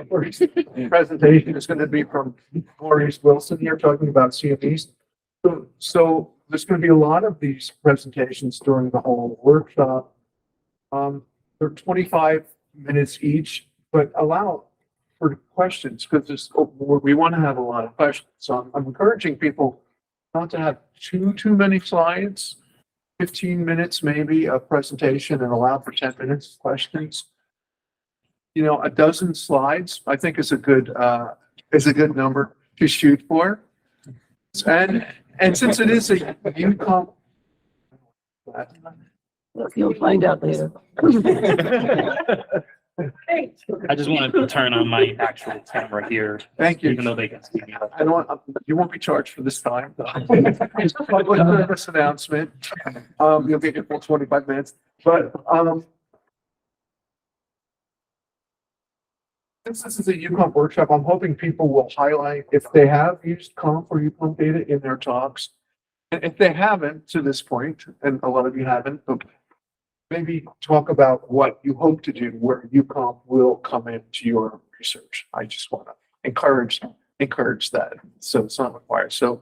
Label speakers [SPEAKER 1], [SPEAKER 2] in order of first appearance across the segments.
[SPEAKER 1] First presentation is going to be from Maurice Wilson here talking about CMEs. So there's going to be a lot of these presentations during the whole workshop. They're 25 minutes each, but allow for questions because we want to have a lot of questions. So I'm encouraging people not to have too many slides, 15 minutes maybe of presentation and allow for 10 minutes of questions. You know, a dozen slides, I think is a good number to shoot for. And since it is a UCoMP,
[SPEAKER 2] You'll find out later.
[SPEAKER 3] I just wanted to turn on my actual camera here.
[SPEAKER 1] Thank you.
[SPEAKER 3] Even though they can see me.
[SPEAKER 1] I don't want, you won't be charged for this time. It's a public service announcement. You'll get your full 25 minutes, but, since this is a UCoMP workshop, I'm hoping people will highlight if they have used COMP or UCoMP data in their talks. And if they haven't to this point, and a lot of you haven't, but maybe talk about what you hope to do where UCoMP will come into your research. I just want to encourage that. So it's not required. So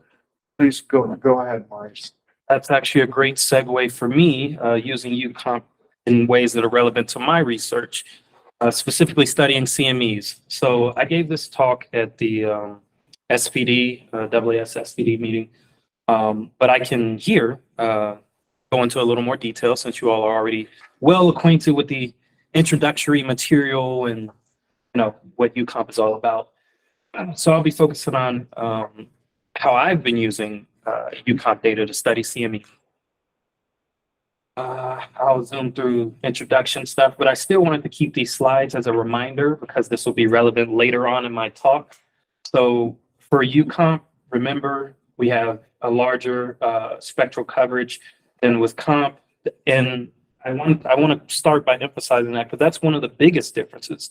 [SPEAKER 1] please go ahead, Maurice.
[SPEAKER 3] That's actually a great segue for me, using UCoMP in ways that are relevant to my research, specifically studying CMEs. So I gave this talk at the SPD, AAS SPD meeting, but I can here go into a little more detail since you all are already well acquainted with the introductory material and what UCoMP is all about. So I'll be focusing on how I've been using UCoMP data to study CME. I'll zoom through introduction stuff, but I still wanted to keep these slides as a reminder because this will be relevant later on in my talk. So for UCoMP, remember we have a larger spectral coverage than with COMP, and I want to start by emphasizing that because that's one of the biggest differences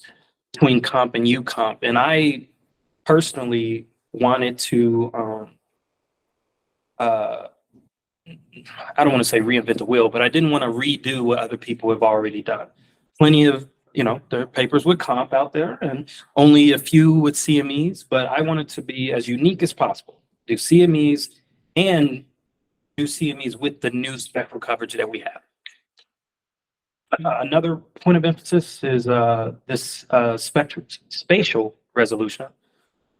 [SPEAKER 3] between COMP and UCoMP. And I personally wanted to I don't want to say reinvent the wheel, but I didn't want to redo what other people have already done. Plenty of, there are papers with COMP out there and only a few with CMEs, but I wanted to be as unique as possible. Do CMEs and do CMEs with the new spectral coverage that we have. Another point of emphasis is this spatial resolution.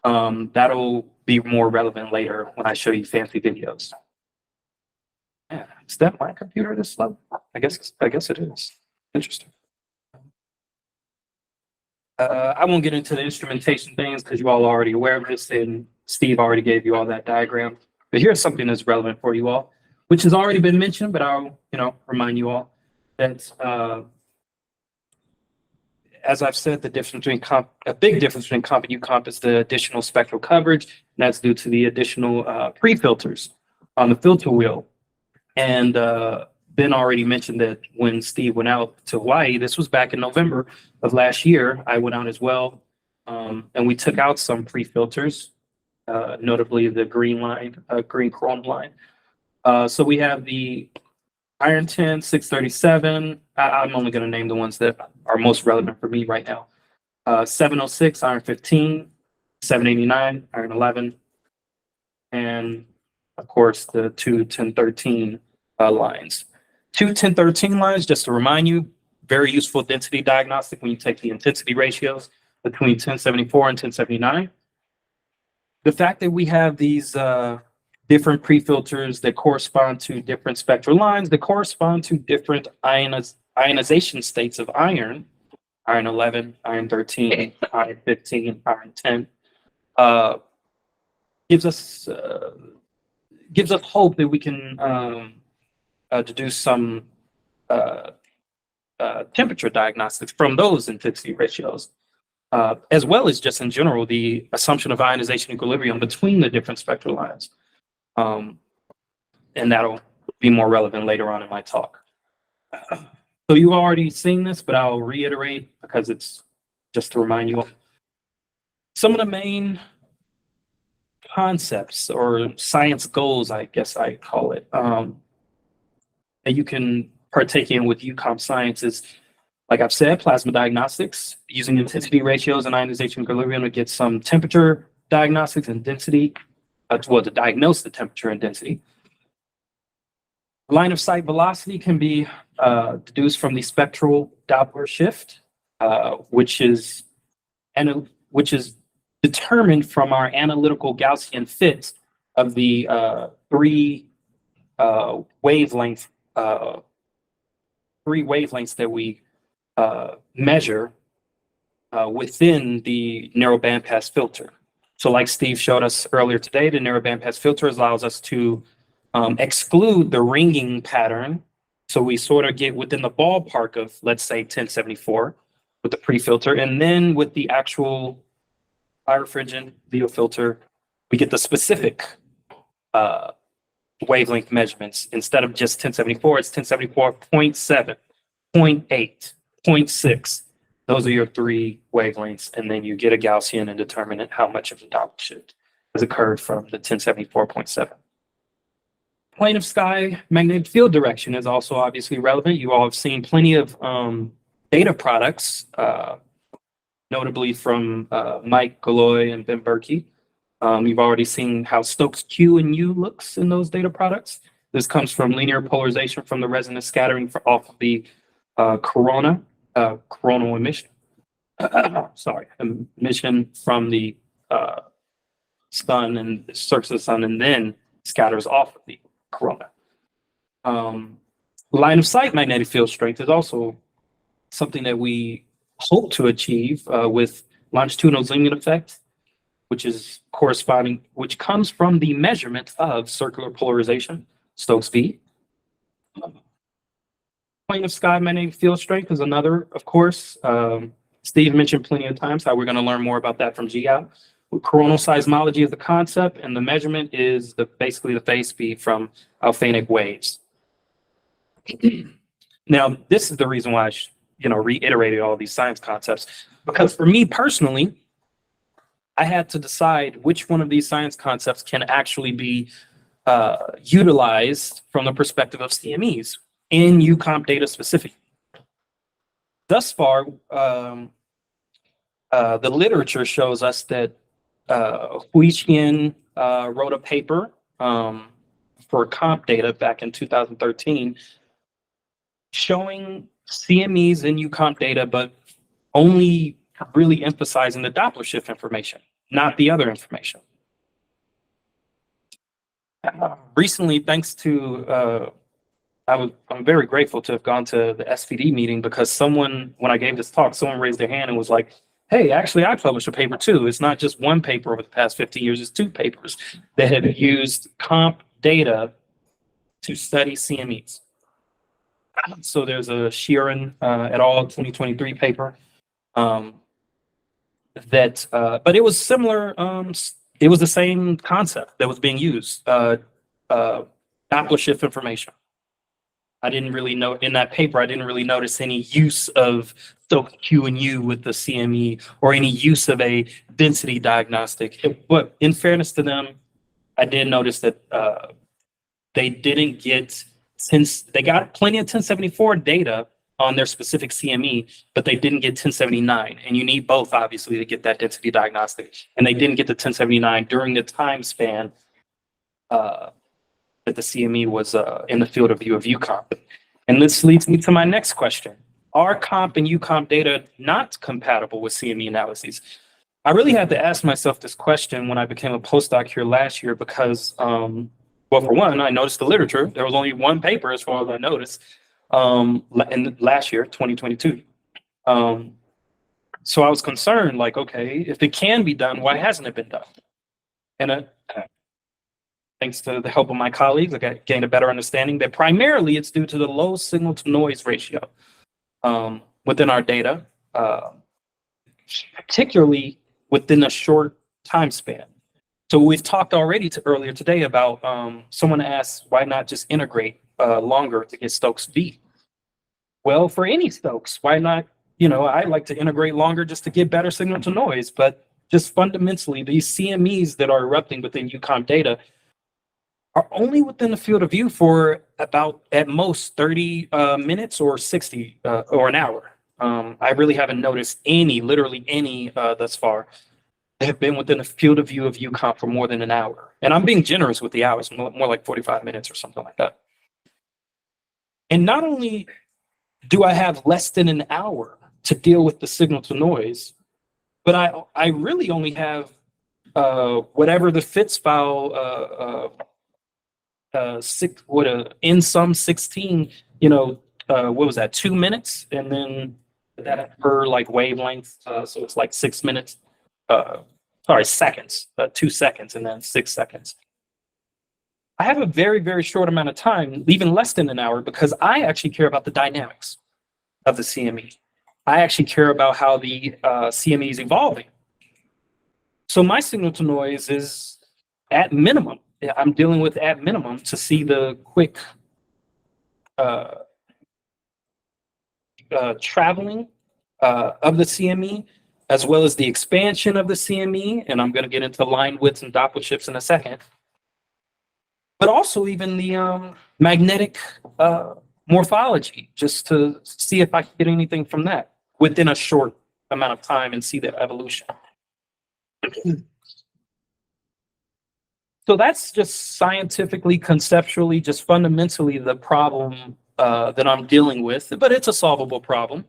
[SPEAKER 3] That'll be more relevant later when I show you fancy videos. Yeah, is that my computer this slow? I guess it is. Interesting. I won't get into the instrumentation things because you all are already aware of this, and Steve already gave you all that diagram. But here's something that's relevant for you all, which has already been mentioned, but I'll remind you all that as I've said, the difference between a big difference between COMP and UCoMP is the additional spectral coverage, and that's due to the additional pre-filters on the filter wheel. And Ben already mentioned that when Steve went out to Hawaii, this was back in November of last year, I went out as well, and we took out some pre-filters, notably the green chrome line. So we have the Iron 10, 637. I'm only going to name the ones that are most relevant for me right now. 706, Iron 15, 789, Iron 11, and of course the two 1013 lines. Two 1013 lines, just to remind you, very useful density diagnostic when you take the intensity ratios between 1074 and 1079. The fact that we have these different pre-filters that correspond to different spectral lines that correspond to different ionization states of iron, Iron 11, Iron 13, Iron 15, Iron 10, gives us hope that we can deduce some temperature diagnostics from those intensity ratios, as well as just in general, the assumption of ionization equilibrium between the different spectral lines. And that'll be more relevant later on in my talk. So you've already seen this, but I'll reiterate because it's just to remind you of some of the main concepts or science goals, I guess I call it, that you can partake in with UCoMP science is Like I've said, plasma diagnostics using intensity ratios and ionization equilibrium to get some temperature diagnostics and density, to diagnose the temperature and density. Line of sight velocity can be deduced from the spectral Doppler shift, which is determined from our analytical Gaussian fit of the wavelengths that we measure within the narrow bandpass filter. So like Steve showed us earlier today, the narrow bandpass filter allows us to exclude the ringing pattern. So we sort of get within the ballpark of, let's say, 1074 with the pre-filter. And then with the actual birefringent VO filter, we get the specific wavelength measurements. Instead of just 1074, it's 1074.7, 0.8, 0.6. Those are your three wavelengths. And then you get a Gaussian and determine how much of the Doppler shift has occurred from the 1074.7. Plane of sky magnetic field direction is also obviously relevant. You all have seen plenty of data products, notably from Mike Galloy and Ben Berkey. You've already seen how Stokes Q and U looks in those data products. This comes from linear polarization from the resonance scattering off of the coronal emission. Emission from the sun and the surface of the sun, and then scatters off of the corona. Line of sight magnetic field strength is also something that we hope to achieve with longitudinal zooming effect, which comes from the measurement of circular polarization, Stokes V. Plane of sky magnetic field strength is another, of course. Steve mentioned plenty of times how we're going to learn more about that from GAO. Coronal seismology is the concept, and the measurement is basically the phase speed from alphanic waves. Now, this is the reason why I reiterated all these science concepts, because for me personally, I had to decide which one of these science concepts can actually be utilized from the perspective of CMEs in UCoMP data specifically. Thus far, the literature shows us that Huixian wrote a paper for comp data back in 2013 showing CMEs in UCoMP data, but only really emphasizing the Doppler shift information, not the other information. Recently, thanks to, I'm very grateful to have gone to the SVD meeting, because when I gave this talk, someone raised their hand and was like, hey, actually, I published a paper too. It's not just one paper over the past 15 years, it's two papers that have used comp data to study CMEs. So there's a Sheeran et al. 2023 paper but it was similar. It was the same concept that was being used, Doppler shift information. I didn't really know in that paper, I didn't really notice any use of Stokes Q and U with the CME or any use of a density diagnostic. But in fairness to them, I did notice that they didn't get, since they got plenty of 1074 data on their specific CME, but they didn't get 1079. And you need both, obviously, to get that density diagnostic. And they didn't get the 1079 during the time span that the CME was in the field of view of UCoMP. And this leads me to my next question. Are comp and UCoMP data not compatible with CME analyses? I really had to ask myself this question when I became a postdoc here last year, because, well, for one, I noticed the literature. There was only one paper as far as I noticed in last year, 2022. So I was concerned, like, okay, if it can be done, why hasn't it been done? And thanks to the help of my colleagues, I gained a better understanding that primarily it's due to the low signal to noise ratio within our data, particularly within a short time span. So we've talked already earlier today about someone asked, why not just integrate longer to get Stokes V? Well, for any Stokes, why not? I like to integrate longer just to get better signal to noise, but just fundamentally, these CMEs that are erupting within UCoMP data are only within the field of view for about, at most, 30 minutes or 60 or an hour. I really haven't noticed literally any thus far, that have been within the field of view of UCoMP for more than an hour. And I'm being generous with the hours, more like 45 minutes or something like that. And not only do I have less than an hour to deal with the signal to noise, but I really only have whatever the FITS file, in sum 16, what was that, 2 minutes? And then that per like wavelength, so it's like 6 minutes, seconds, 2 seconds, and then 6 seconds. I have a very, very short amount of time, even less than an hour, because I actually care about the dynamics of the CME. I actually care about how the CME is evolving. So my signal to noise is at minimum. I'm dealing with at minimum to see the quick traveling of the CME, as well as the expansion of the CME. And I'm going to get into line widths and Doppler shifts in a second. But also even the magnetic morphology, just to see if I can get anything from that within a short amount of time and see the evolution. So that's just scientifically, conceptually, just fundamentally the problem that I'm dealing with, but it's a solvable problem.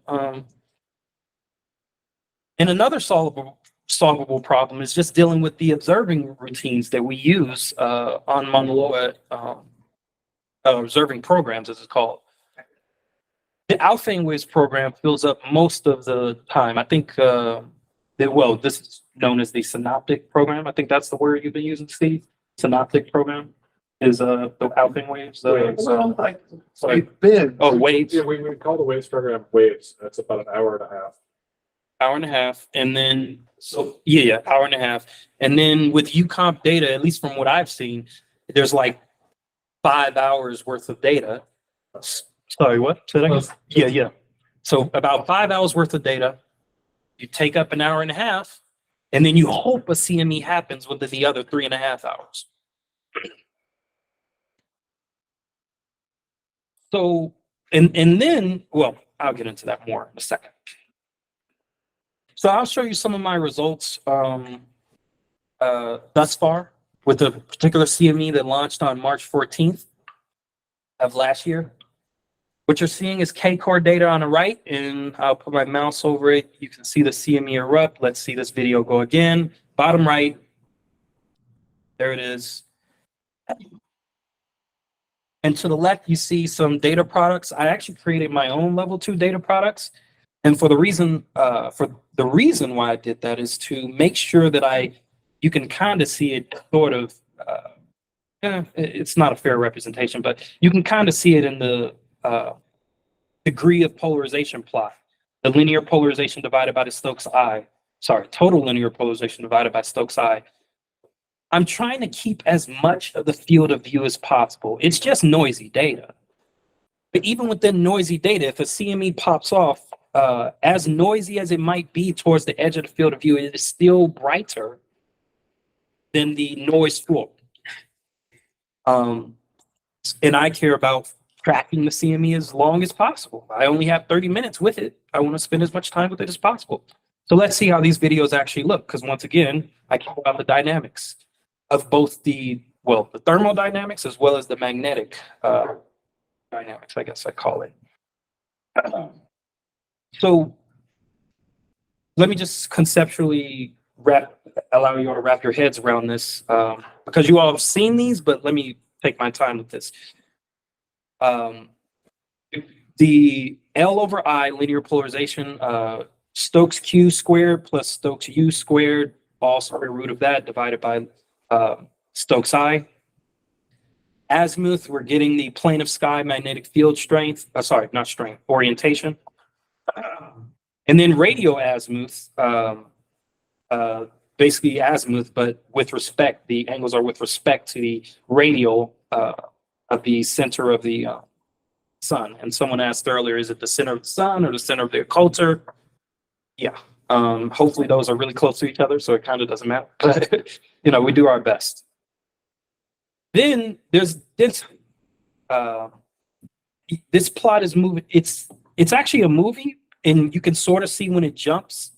[SPEAKER 3] And another solvable problem is just dealing with the observing routines that we use on Mauna Loa observing programs, as it's called. The Alfvén Waves program fills up most of the time. I think this is known as the synoptic program. I think that's the word you've been using, Steve. Synoptic program is the Alfvén Waves. Waves.
[SPEAKER 4] Yeah, we call the Waves program Waves. That's about an hour and a half.
[SPEAKER 3] Hour and a half, and then hour and a half, and then with UCoMP data, at least from what I've seen, there's like 5 hours worth of data. Sorry, what? Yeah. So about 5 hours worth of data. You take up an hour and a half, and then you hope a CME happens within the other 3.5 hours. So, and then, well, I'll get into that more in a second. So I'll show you some of my results thus far with a particular CME that launched on March 14th of last year. What you're seeing is K-core data on the right, and I'll put my mouse over it. You can see the CME erupt. Let's see this video go again. Bottom right. There it is. And to the left, you see some data products. I actually created my own level 2 data products. And for the reason why I did that is to make sure that you can kind of see it sort of, it's not a fair representation, but you can kind of see it in the degree of polarization plot. The linear polarization divided by the Stokes I, total linear polarization divided by Stokes I. I'm trying to keep as much of the field of view as possible. It's just noisy data. But even within noisy data, if a CME pops off, as noisy as it might be towards the edge of the field of view, it is still brighter than the noise floor. And I care about tracking the CME as long as possible. I only have 30 minutes with it. I want to spend as much time with it as possible. So let's see how these videos actually look, because once again, I care about the dynamics of both the thermodynamics as well as the magnetic dynamics, I guess I call it. So let me just conceptually allow you all to wrap your heads around this, because you all have seen these, but let me take my time with this. The L over I linear polarization, Stokes Q squared plus Stokes U squared, all square root of that divided by Stokes I. Azimuth, we're getting the plane of sky magnetic field strength, orientation. And then radio azimuth, basically azimuth, but with respect, the angles are with respect to the radial of the center of the sun. And someone asked earlier, is it the center of the sun or the center of the occulter? Yeah. Hopefully those are really close to each other, so it kind of doesn't matter. But, we do our best. Then there's density. This plot is moving. It's actually a movie. and you can sort of see when it jumps.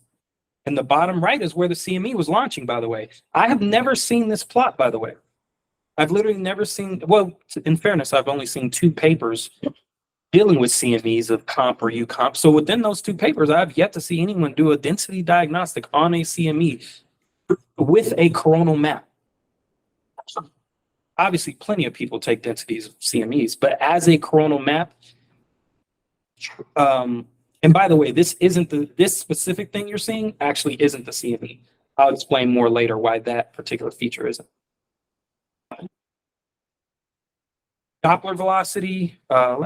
[SPEAKER 3] And the bottom right is where the CME was launching, by the way. I have never seen this plot, by the way. I've literally never seen, well, in fairness, I've only seen 2 papers dealing with CMEs of comp or UCoMP. So within those 2 papers, I've yet to see anyone do a density diagnostic on a CME with a coronal map. Obviously, plenty of people take densities of CMEs, but as a coronal map, and by the way, this specific thing you're seeing actually isn't the CME. I'll explain more later why that particular feature isn't. Doppler velocity, so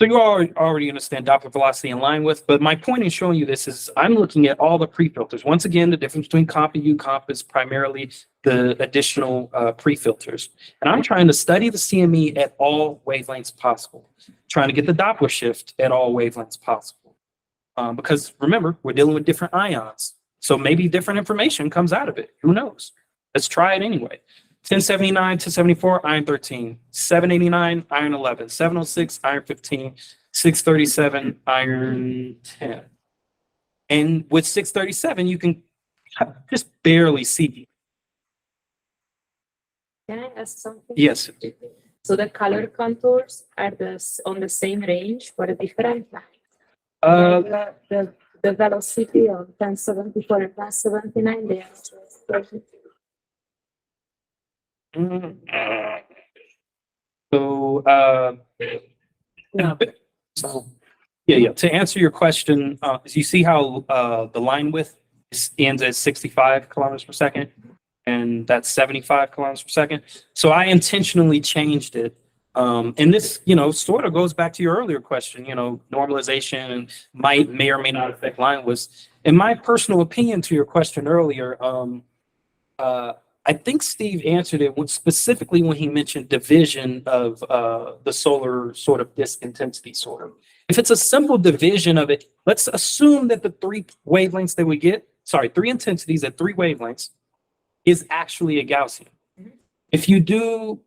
[SPEAKER 3] you already understand Doppler velocity in line with, but my point in showing you this is I'm looking at all the pre-filters. Once again, the difference between comp and UCoMP is primarily the additional pre-filters. And I'm trying to study the CME at all wavelengths possible, trying to get the Doppler shift at all wavelengths possible. Because remember, we're dealing with different ions. So maybe different information comes out of it. Who knows? Let's try it anyway. 1079, 1074, iron 13, 789, iron 11, 706, iron 15, 637, iron 10. And with 637, you can just barely see.
[SPEAKER 5] Can I ask something?
[SPEAKER 3] Yes.
[SPEAKER 5] So the color contours are on the same range for a different line. The velocity of 1074 and 1079, they are
[SPEAKER 3] Yeah. To answer your question, you see how the line width ends at 65 kilometers per second, and that's 75 kilometers per second. So I intentionally changed it. And this, sort of goes back to your earlier question, normalization may or may not affect line widths. In my personal opinion to your question earlier, I think Steve answered it specifically when he mentioned division of the solar sort of disk intensity sort of. If it's a simple division of it, let's assume that the 3 wavelengths that we get, 3 intensities at 3 wavelengths is actually a Gaussian. If you do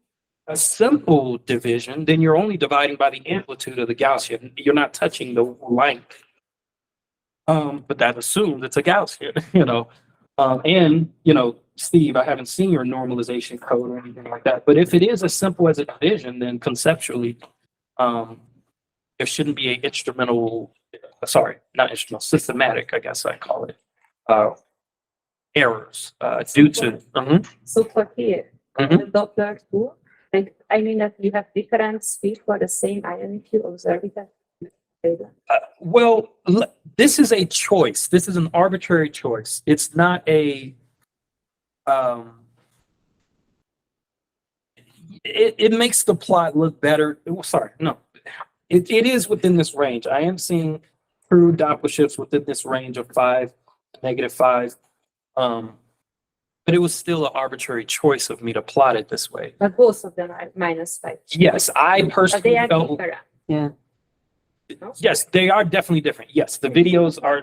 [SPEAKER 3] a simple division, then you're only dividing by the amplitude of the Gaussian. You're not touching the length. But that assumes it's a Gaussian, Steve, I haven't seen your normalization code or anything like that. But if it is as simple as a division, then conceptually, there shouldn't be systematic, I guess I call it, errors due to.
[SPEAKER 5] So for here, the Doppler too, I mean that you have different speed for the same ion if you observe it.
[SPEAKER 3] Well, this is a choice. This is an arbitrary choice. It's not a. It makes the plot look better. It is within this range. I am seeing true Doppler shifts within this range of 5, -5. But it was still an arbitrary choice of me to plot it this way.
[SPEAKER 5] But both of them are -5.
[SPEAKER 3] Yes, I
[SPEAKER 5] But
[SPEAKER 3] personally
[SPEAKER 5] they are
[SPEAKER 3] felt.
[SPEAKER 5] different.
[SPEAKER 2] Yeah.
[SPEAKER 3] Yes, they are definitely different. Yes, the videos are.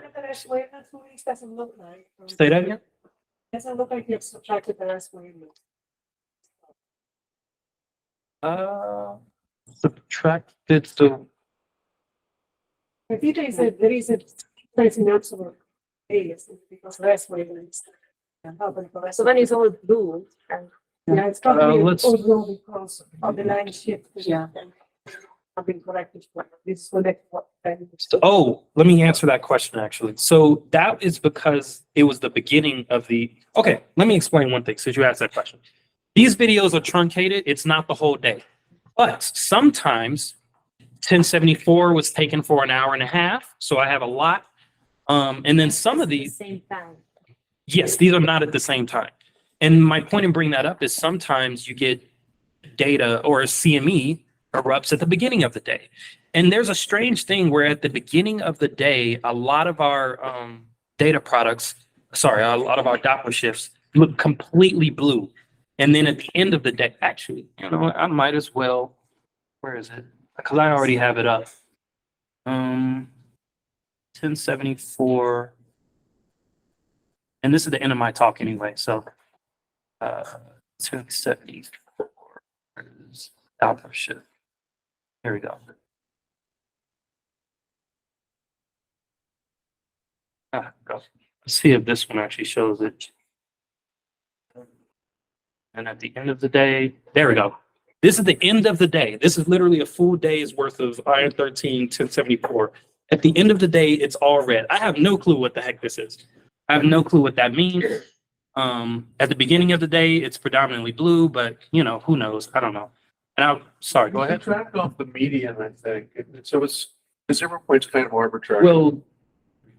[SPEAKER 6] Doesn't look like.
[SPEAKER 3] Say that again.
[SPEAKER 6] Doesn't look like you've subtracted the last wavelength.
[SPEAKER 3] Subtracted to.
[SPEAKER 6] I think there is a difference in absolute areas because less wavelengths.
[SPEAKER 5] So when it's all blue, and
[SPEAKER 6] Yeah, it's probably
[SPEAKER 3] let's-
[SPEAKER 6] also because of the line shift.
[SPEAKER 2] Yeah.
[SPEAKER 6] I've been corrected for this. So that's what.
[SPEAKER 3] Let me answer that question actually. So that is because it was the beginning of the. Okay, let me explain one thing since you asked that question. These videos are truncated. It's not the whole day, but sometimes 1074 was taken for an hour and a half. So I have a lot. And then some of these.
[SPEAKER 5] same time.
[SPEAKER 3] Yes, these are not at the same time. And my point in bringing that up is sometimes you get data or a CME erupts at the beginning of the day. And there's a strange thing where at the beginning of the day, a lot of our data products, a lot of our Doppler shifts look completely blue. And then at the end of the day, actually, I might as well, where is it? Because I already have it up. 1074. And this is the end of my talk anyway, so 274 is Doppler shift. Here we go. Let's see if this one actually shows it. And at the end of the day, there we go. This is the end of the day. This is literally a full day's worth of iron 13, 1074. At the end of the day, it's all red. I have no clue what the heck this is. I have no clue what that means. At the beginning of the day, it's predominantly blue, but you know, who knows? I don't know. And I'm sorry, go
[SPEAKER 1] You
[SPEAKER 3] ahead.
[SPEAKER 1] tracked off the median, I think. So it's, the 0.'s kind of arbitrary.
[SPEAKER 3] Well,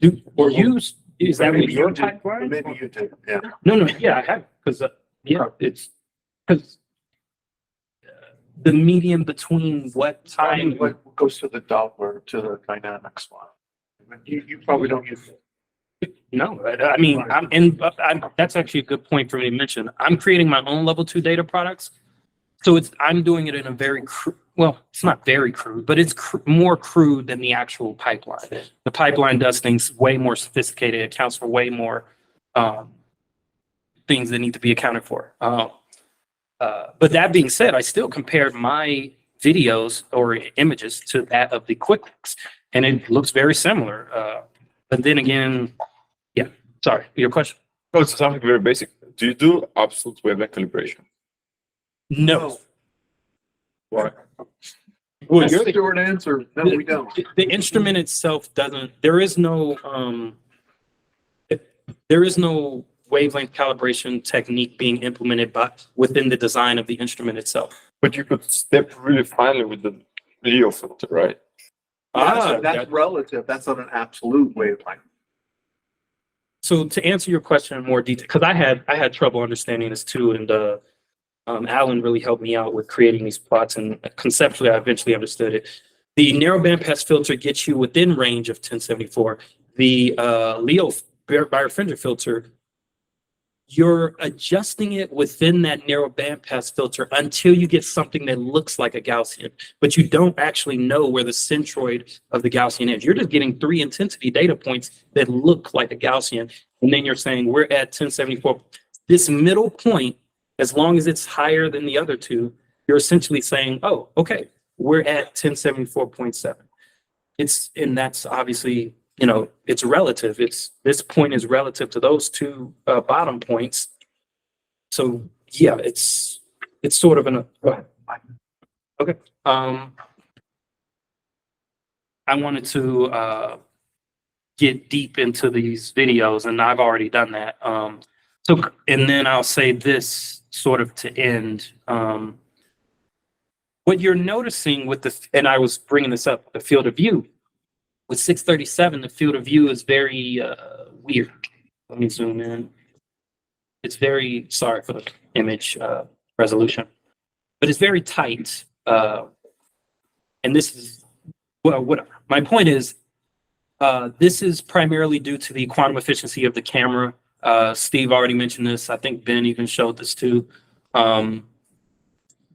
[SPEAKER 3] is that
[SPEAKER 1] Maybe
[SPEAKER 3] what your
[SPEAKER 1] you did.
[SPEAKER 3] pipeline?
[SPEAKER 1] Maybe you did, yeah.
[SPEAKER 3] No, yeah, I have, because, yeah, it's, because the median between what time,
[SPEAKER 1] What goes to the Doppler, to the dynamics one? You probably don't use it.
[SPEAKER 3] no, I mean, that's actually a good point for me to mention. I'm creating my own level 2 data products. So I'm doing it in a very, well, it's not very crude, but it's more crude than the actual pipeline. The pipeline does things way more sophisticated, accounts for way more things that need to be accounted for. But that being said, I still compared my videos or images to that of the QuickLinks, and it looks very similar. But then again, yeah, sorry, your question?
[SPEAKER 7] No, it's something very basic. Do you do absolute wavelength calibration?
[SPEAKER 3] No.
[SPEAKER 7] Why?
[SPEAKER 3] Well,
[SPEAKER 1] That's
[SPEAKER 3] you're
[SPEAKER 1] the short answer. No, we don't.
[SPEAKER 3] the instrument itself doesn't, there is no wavelength calibration technique being implemented within the design of the instrument itself.
[SPEAKER 7] But you could step really finely with the Leo filter, right?
[SPEAKER 1] That's relative. That's not an absolute wavelength.
[SPEAKER 3] So to answer your question in more detail, because I had trouble understanding this too, and Alan really helped me out with creating these plots, and conceptually I eventually understood it. The narrow bandpass filter gets you within range of 1074. The Leo birefringent filter, you're adjusting it within that narrow bandpass filter until you get something that looks like a Gaussian, but you don't actually know where the centroid of the Gaussian is. You're just getting 3 intensity data points that look like a Gaussian, and then you're saying we're at 1074. This middle point, as long as it's higher than the other two, you're essentially saying, oh, okay, we're at 1074.7. And that's obviously, you know, it's relative. This point is relative to those two bottom points. So yeah, it's sort of go ahead. Okay. I wanted to get deep into these videos, and I've already done that. And then I'll say this sort of to end. What you're noticing with and I was bringing this up, the field of view. With 637, the field of view is very weird. Let me zoom in. It's very, sorry for the image resolution, but it's very tight. And this is, well, whatever. My point is, this is primarily due to the quantum efficiency of the camera. Steve already mentioned this. I think Ben even showed this too. That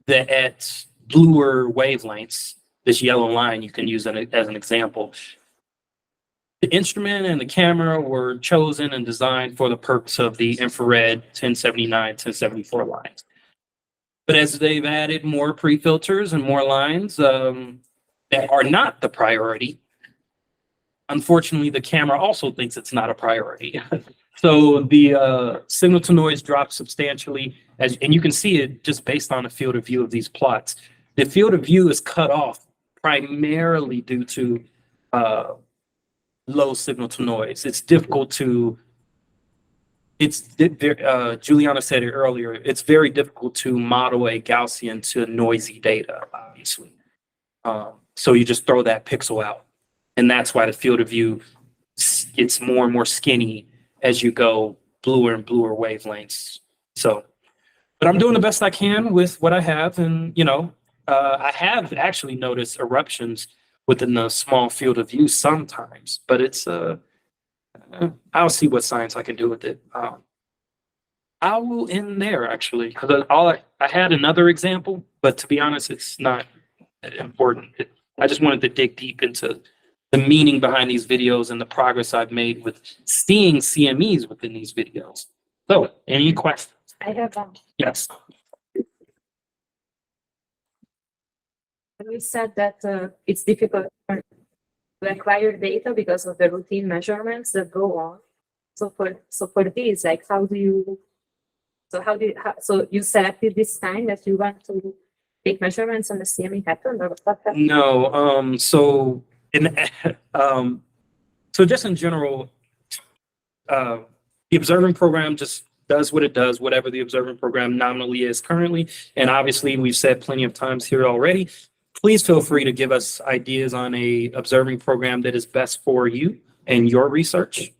[SPEAKER 3] at bluer wavelengths, this yellow line, you can use it as an example. The instrument and the camera were chosen and designed for the purpose of the infrared 1079, 1074 lines. But as they've added more pre-filters and more lines that are not the priority, unfortunately, the camera also thinks it's not a priority. So the signal to noise drops substantially, and you can see it just based on the field of view of these plots. The field of view is cut off primarily due to low signal to noise. It's difficult to, Juliana said it earlier, it's very difficult to model a Gaussian to noisy data, obviously. So you just throw that pixel out. And that's why the field of view gets more and more skinny as you go bluer and bluer wavelengths. So, but I'm doing the best I can with what I have. And, you know, I have actually noticed eruptions within the small field of view sometimes, but it's, I'll see what science I can do with it. I will end there actually, because I had another example, but to be honest, it's not important. I just wanted to dig deep into the meaning behind these videos and the progress I've made with seeing CMEs within these videos. So, any questions?
[SPEAKER 5] I have
[SPEAKER 3] Yes.
[SPEAKER 5] we said that it's difficult. to acquire data because of the routine measurements that go on. So for these, like, how do you so you selected this time that you want to take measurements on the CME pattern or what happened?
[SPEAKER 3] No, so in, so just in general, the observing program just does what it does, whatever the observing program nominally is currently. And obviously, we've said plenty of times here already, please feel free to give us ideas on a observing program that is best for you and your research.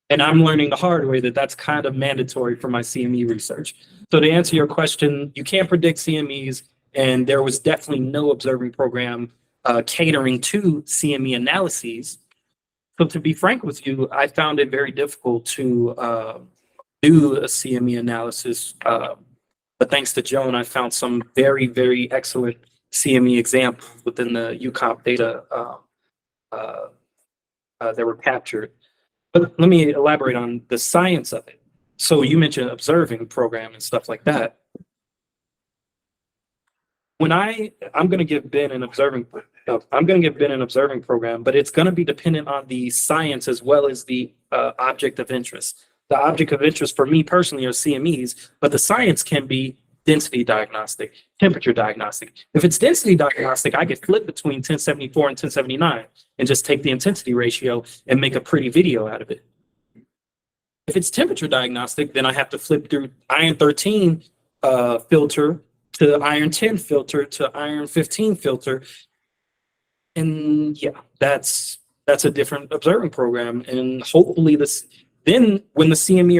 [SPEAKER 3] And I'm learning the hard way that that's kind of mandatory for my CME research. So to answer your question, you can't predict CMEs, and there was definitely no observing program catering to CME analyses. So to be frank with you, I found it very difficult to do a CME analysis. But thanks to Joan, I found some very, very excellent CME examples within the UCoMP data that were captured. But let me elaborate on the science of it. So you mentioned observing program and stuff like that. When I'm going to give Ben an observing program, but it's going to be dependent on the science as well as the object of interest. The object of interest for me personally are CMEs, but the science can be density diagnostic, temperature diagnostic. If it's density diagnostic, I could flip between 1074 and 1079 and just take the intensity ratio and make a pretty video out of it. If it's temperature diagnostic, then I have to flip through iron 13 filter to iron 10 filter to iron 15 filter. And yeah, that's a different observing program. And hopefully then when the CME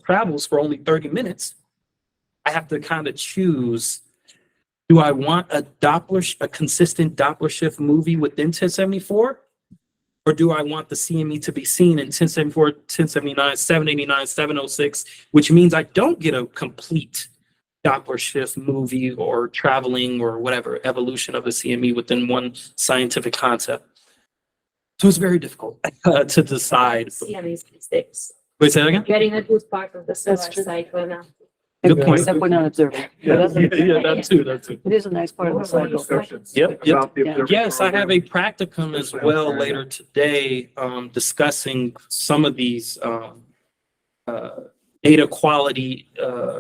[SPEAKER 3] travels for only 30 minutes, I have to kind of choose, do I want a consistent Doppler shift movie within 1074? Or do I want the CME to be seen in 1074, 1079, 789, 706, which means I don't get a complete Doppler shift movie or traveling or whatever evolution of the CME within one scientific concept. So it's very difficult to decide.
[SPEAKER 5] CME's mistakes.
[SPEAKER 3] Wait, say that again?
[SPEAKER 5] Getting a good part of the solar
[SPEAKER 2] true.
[SPEAKER 5] cycle now.
[SPEAKER 3] Good point.
[SPEAKER 2] Except we're not observing.
[SPEAKER 3] Yeah,
[SPEAKER 2] But other-
[SPEAKER 3] that too.
[SPEAKER 2] It is a nice part of the cycle.
[SPEAKER 1] Discussions
[SPEAKER 3] Yep.
[SPEAKER 1] about the
[SPEAKER 2] Yeah.
[SPEAKER 1] observing
[SPEAKER 3] Yes, I have a
[SPEAKER 1] program.
[SPEAKER 3] practicum as well later today, discussing some of these data quality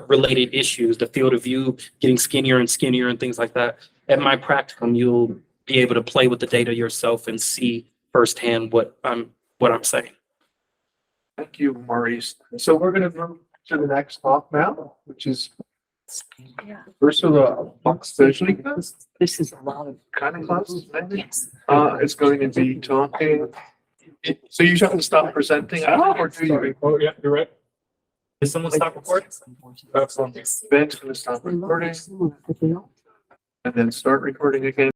[SPEAKER 3] related issues, the field of view getting skinnier and skinnier and things like that. At my practicum, you'll be able to play with the data yourself and see firsthand what I'm saying.
[SPEAKER 1] Thank you, Maurice. So we're going to move to the next talk now, which is Ursula Boxvejnica,
[SPEAKER 2] This is a lot of.
[SPEAKER 1] kind of close.
[SPEAKER 5] Yes.
[SPEAKER 1] It's going to be talking. So you have to stop presenting, or do you?
[SPEAKER 4] Oh, yeah, you're right.
[SPEAKER 3] Did someone stop recording?
[SPEAKER 4] That's one.
[SPEAKER 1] Ben's going to stop recording and then start recording again.